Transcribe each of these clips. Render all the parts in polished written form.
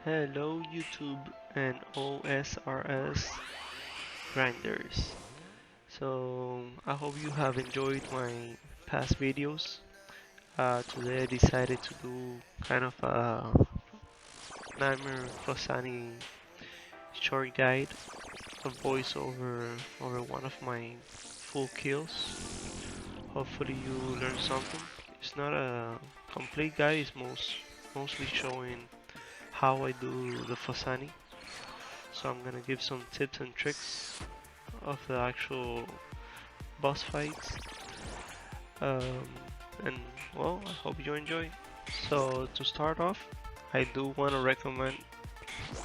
Hello YouTube and OSRS grinders. So I hope you have enjoyed my past videos. Today I decided to do kind of a Nightmare Phosani short guide, a voiceover over one of my full kills. Hopefully you learn something. It's not a complete guide, it's mostly showing how I do the Phosani. So I'm gonna give some tips and tricks of the actual boss fights. Um, and well, I hope you enjoy. So to start off, I do want to recommend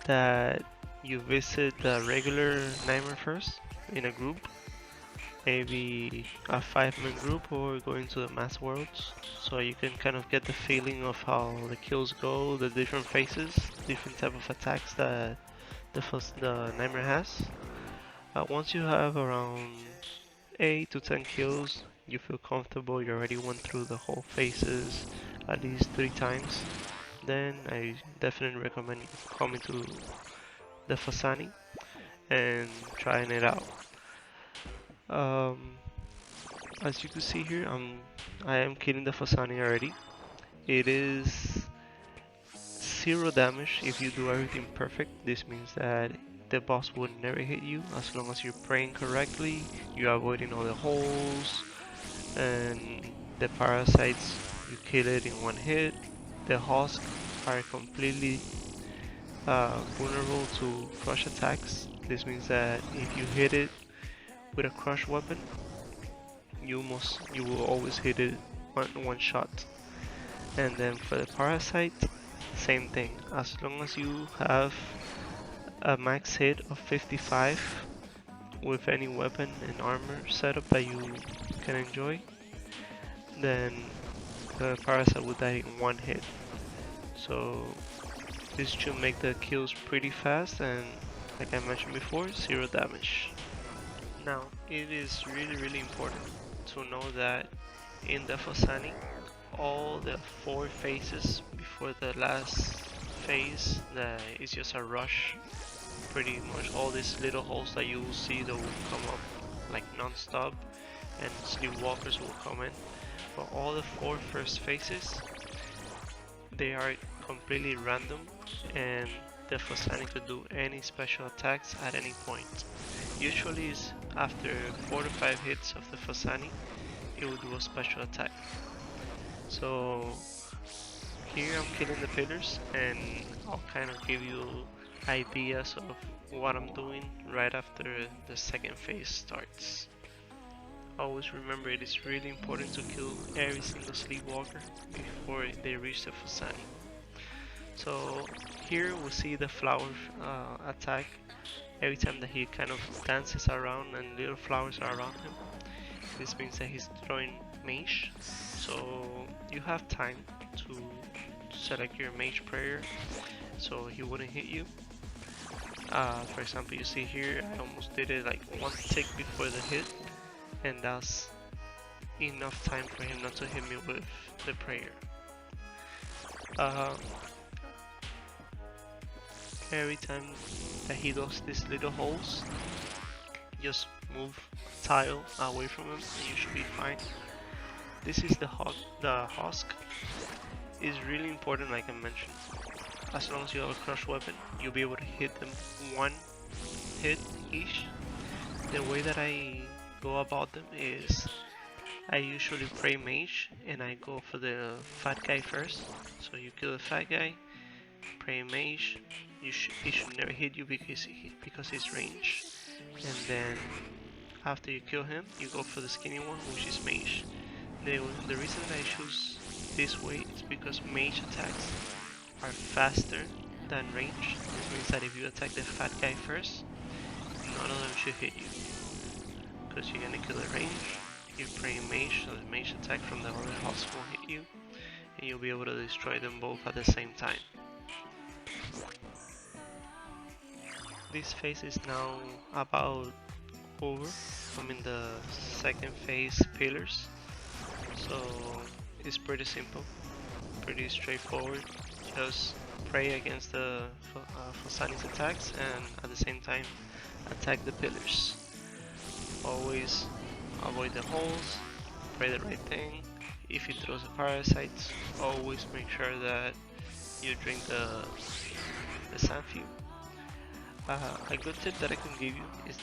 that you visit the regular Nightmare first in a group, maybe a 5-man group or going to the mass worlds, so you can kind of get the feeling of how the kills go, the different phases, different type of attacks that the Nightmare has. Once you have around 8 to 10 kills, you feel comfortable, you already went through the whole phases at least 3 times, then I definitely recommend you coming to the Phosani and trying it out. Um, as you can see here, I am killing the Phosani already. It is 0 damage if you do everything perfect. This means that the boss will never hit you as long as you're praying correctly, you're avoiding all the holes, and the parasites, you kill it in one hit. The husks are completely vulnerable to crush attacks. This means that if you hit it with a crush weapon, you will always hit it one shot. And then for the parasite, same thing. As long as you have a max hit of 55 with any weapon and armor setup that you can enjoy, then the parasite will die in one hit. So this should make the kills pretty fast and, like I mentioned before, 0 damage. Now it is really important to know that in the Phosani, all the 4 phases before the last phase that is just a rush, pretty much all these little holes that you will see that will come up like non-stop and sleepwalkers will come in. But all the 4 first phases, they are completely random and the Phosani could do any special attacks at any point. Usually is after 4 to 5 hits of the Phosani, it will do a special attack. So here I'm killing the pillars and I'll kind of give you ideas of what I'm doing right after the second phase starts. Always remember it is really important to kill every single sleepwalker before they reach the Phosani. So here we see the flower attack. Every time that he kind of dances around and little flowers are around him, this means that he's throwing mage. So you have time to select your mage prayer so he wouldn't hit you. For example, you see here I almost did it like one tick before the hit, and that's enough time for him not to hit me with the prayer. Every time that he does these little holes, just move a tile away from him and you should be fine. This is the husk. Is really important, like I mentioned. As long as you have a crush weapon, you'll be able to hit them one hit each. The way that I go about them is I usually pray mage and I go for the fat guy first. So you kill the fat guy, pray mage, he should never hit you because he's range. And then after you kill him, you go for the skinny one, which is mage. The reason that I choose this way is because mage attacks are faster than range. This means that if you attack the fat guy first, none of them should hit you, because you're gonna kill the range. You pray mage, so the mage attack from the other house won't hit you, and you'll be able to destroy them both at the same time. This phase is now about over. I'm in the second phase, pillars. So it's pretty simple, pretty straightforward. Just pray against the Phosani's attacks and at the same time attack the pillars. Always avoid the holes, pray the right thing. If he throws a parasite, always make sure that you drink the Sanfew. A good tip that I can give you is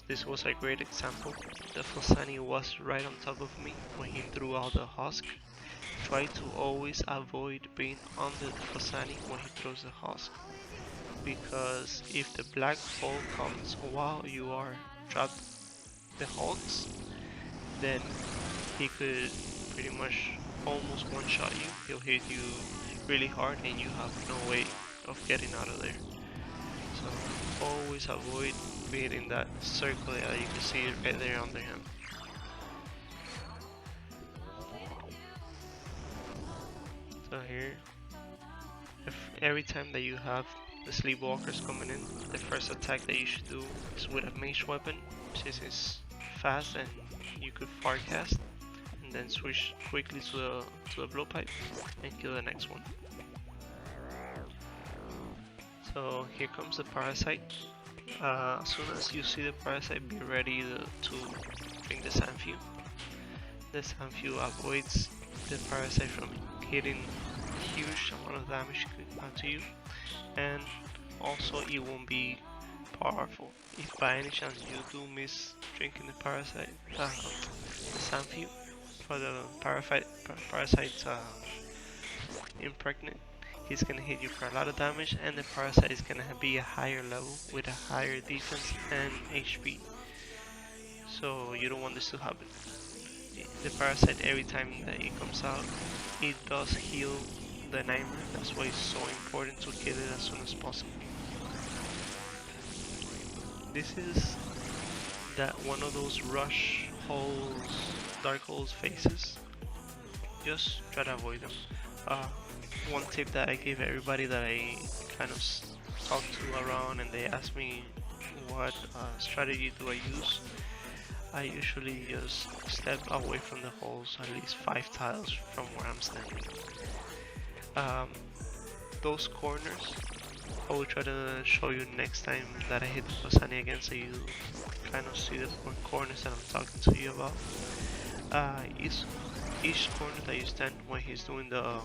this was a great example. The Phosani was right on top of me when he threw out the husk. Try to always avoid being under the Phosani when he throws the husk, because if the black hole comes while you are trapped the hulks, then he could pretty much almost one-shot you. He'll hit you really hard and you have no way of getting out of there. So always avoid being in that circle that you can see right there under him. So here, if every time that you have the sleepwalkers coming in, the first attack that you should do is with a mage weapon, since it's fast and you could forecast, and then switch quickly to the blowpipe and kill the next one. So here comes the parasite. As soon as you see the parasite, be ready to drink the Sanfew. The Sanfew avoids the parasite from hitting a huge amount of damage to you, and also it won't be powerful. If by any chance you do miss drinking the parasite, the Sanfew, for the parasite's impregnate, he's gonna hit you for a lot of damage, and the parasite is gonna be a higher level with a higher defense and HP. So you don't want this to happen. The parasite, every time that it comes out, it does heal the Nightmare. That's why it's so important to kill it as soon as possible. This is that one of those rush holes, dark holes phases. Just try to avoid them. One tip that I give everybody that I kind of talk to around and they ask me what strategy do I use, I usually just step away from the holes at least 5 tiles from where I'm standing. Those corners, I will try to show you next time that I hit the Phosani again, so you kind of see the 4 corners that I'm talking to you about. Each corner that you stand when he's doing the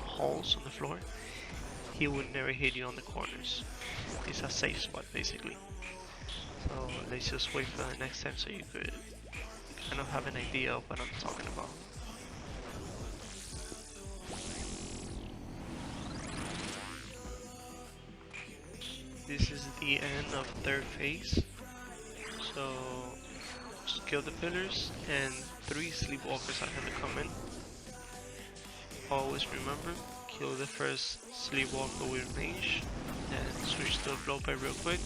holes on the floor, he will never hit you on the corners. It's a safe spot basically. So let's just wait for the next time so you could kind of have an idea of what I'm talking about. This is the end of third phase. So just kill the pillars and 3 sleepwalkers are gonna come in. Always remember, kill the first sleepwalker with mage, and switch to a blowpipe real quick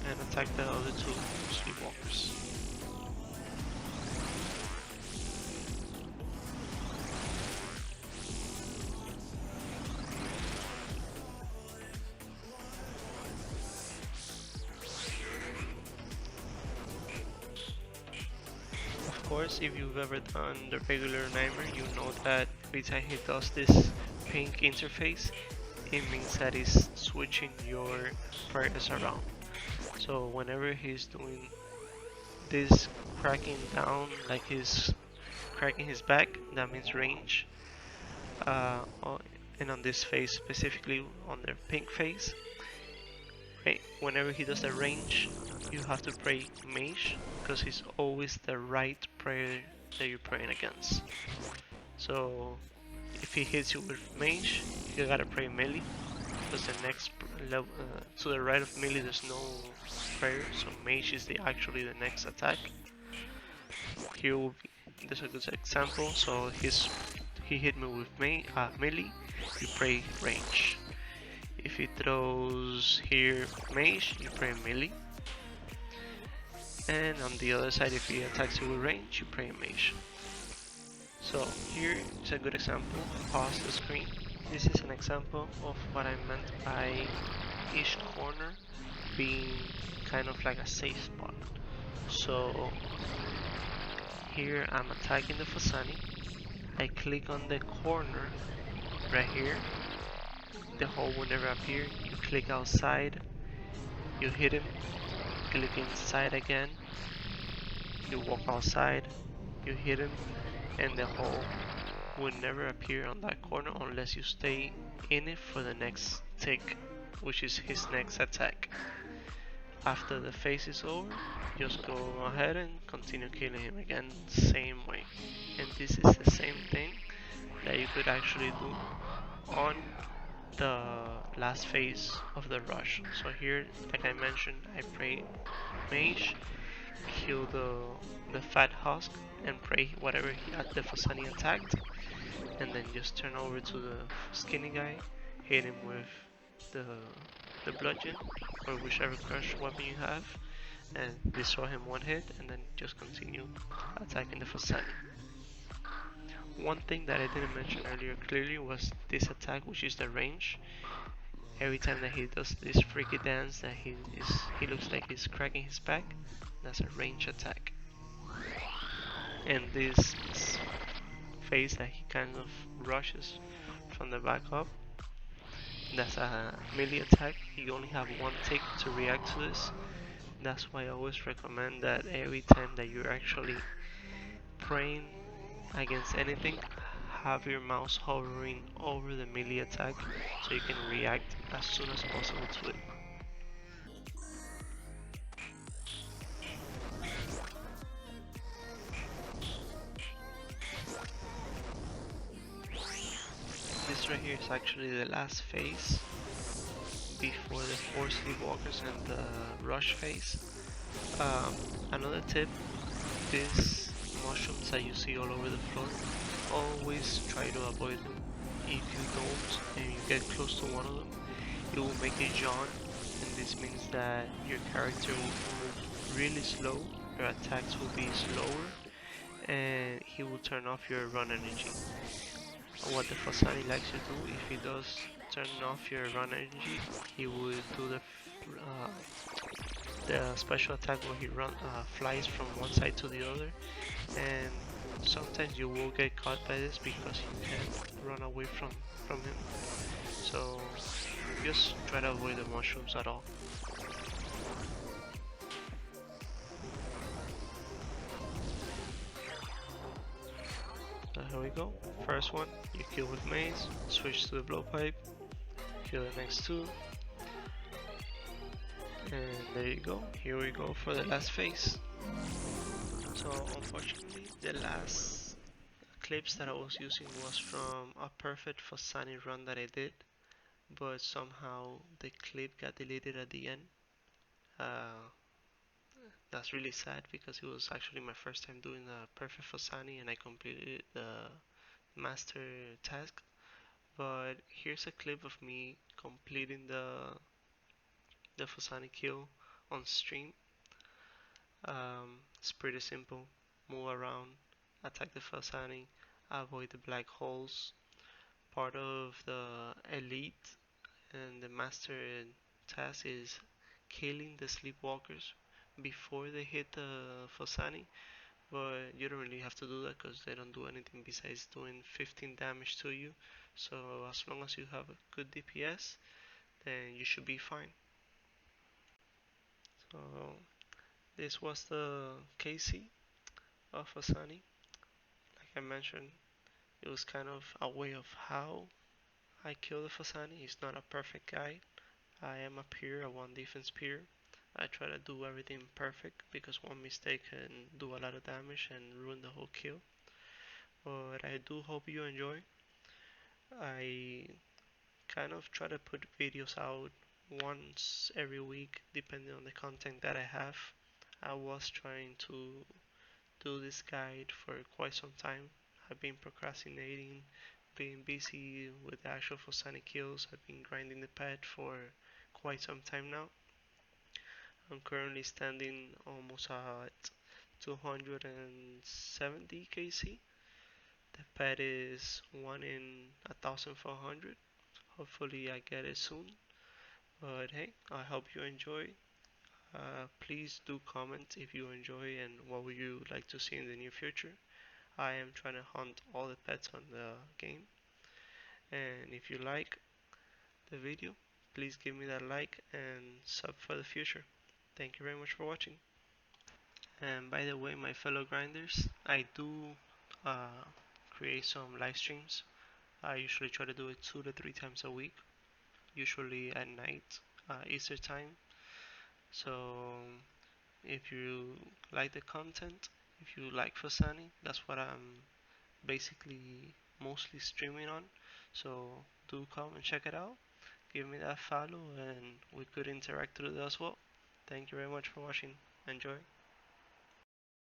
and attack the other 2 sleepwalkers. Of course, if you've ever done the regular Nightmare, you know that every time he does this pink interface, it means that he's switching your prayers around. So whenever he's doing this cracking down, like he's cracking his back, that means range. And on this phase specifically, on the pink phase, whenever he does the range, you have to pray mage, because he's always the right prayer that you're praying against. So if he hits you with mage, you gotta pray melee, because the next level to the right of melee there's no prayer, so mage is actually the next attack. Here will be, there's a good example. So he hit me with melee, you pray range. If he throws here mage, you pray melee. And on the other side, if he attacks you with range, you pray mage. So here is a good example. Pause the screen. This is an example of what I meant by each corner being kind of like a safe spot. So here I'm attacking the Phosani. I click on the corner right here, the hole will never appear. You click outside, you hit him, click inside again, you walk outside, you hit him, and the hole will never appear on that corner unless you stay in it for the next tick, which is his next attack. After the phase is over, just go ahead and continue killing him again, same way. And this is the same thing that you could actually do on the last phase of the rush. So here, like I mentioned, I pray mage, kill the fat husk, and pray whatever the Phosani attacked, and then just turn over to the skinny guy, hit him with the the bludgeon or whichever crush weapon you have, and destroy him one hit, and then just continue attacking the Phosani. One thing that I didn't mention earlier clearly was this attack, which is the range. Every time that he does this freaky dance that he looks like he's cracking his back, that's a range attack. And this phase that he kind of rushes from the back up, that's a melee attack. You only have one tick to react to this. That's why I always recommend that every time that you're actually praying against anything, have your mouse hovering over the melee attack so you can react as soon as possible to it. This right here is actually the last phase before the 4 sleepwalkers and the rush phase. Another tip, these mushrooms that you see all over the floor, always try to avoid them. If you don't and you get close to one of them, it will make a yawn, and this means that your character will move really slow, your attacks will be slower, and he will turn off your run energy. What the Phosani likes to do, if he does turn off your run energy, he will do the special attack where he flies from one side to the other, and sometimes you will get caught by this because you can't run away from him. So just try to avoid the mushrooms at all. So here we go. First one, you kill with mace, switch to the blowpipe, kill the next two, and there you go. Here we go for the last phase. So unfortunately, the last clips that I was using was from a perfect Phosani run that I did, but somehow the clip got deleted at the end. Uh, that's really sad because it was actually my first time doing the perfect Phosani and I completed the master task. But here's a clip of me completing the Phosani kill on stream. It's pretty simple. Move around, attack the Phosani, avoid the black holes. Part of the elite and the master task is killing the sleepwalkers before they hit the Phosani, but you don't really have to do that because they don't do anything besides doing 15 damage to you. So as long as you have a good DPS, then you should be fine. So this was the KC of Phosani. Like I mentioned, it was kind of a way of how I kill the Phosani. It's not a perfect guide. I am a peer, a one defense peer. I try to do everything perfect because one mistake can do a lot of damage and ruin the whole kill. But I do hope you enjoy. I kind of try to put videos out once every week depending on the content that I have. I was trying to do this guide for quite some time. I've been procrastinating, being busy with the actual Phosani kills. I've been grinding the pet for quite some time now. I'm currently standing almost at 270 KC. The pet is 1 in 1400. Hopefully I get it soon. But hey, I hope you enjoy. Please do comment if you enjoy and what would you like to see in the near future. I am trying to hunt all the pets on the game. And if you like, the video, please give me that like and sub for the future. Thank you very much for watching. And by the way, my fellow grinders, I do uh, create some live streams. I usually try to do it 2 to 3 times a week, usually at night, Easter time. So if you like the content, if you like Phosani, that's what I'm basically mostly streaming on. So do come and check it out. Give me that follow and we could interact through there as well. Thank you very much for watching. Enjoy.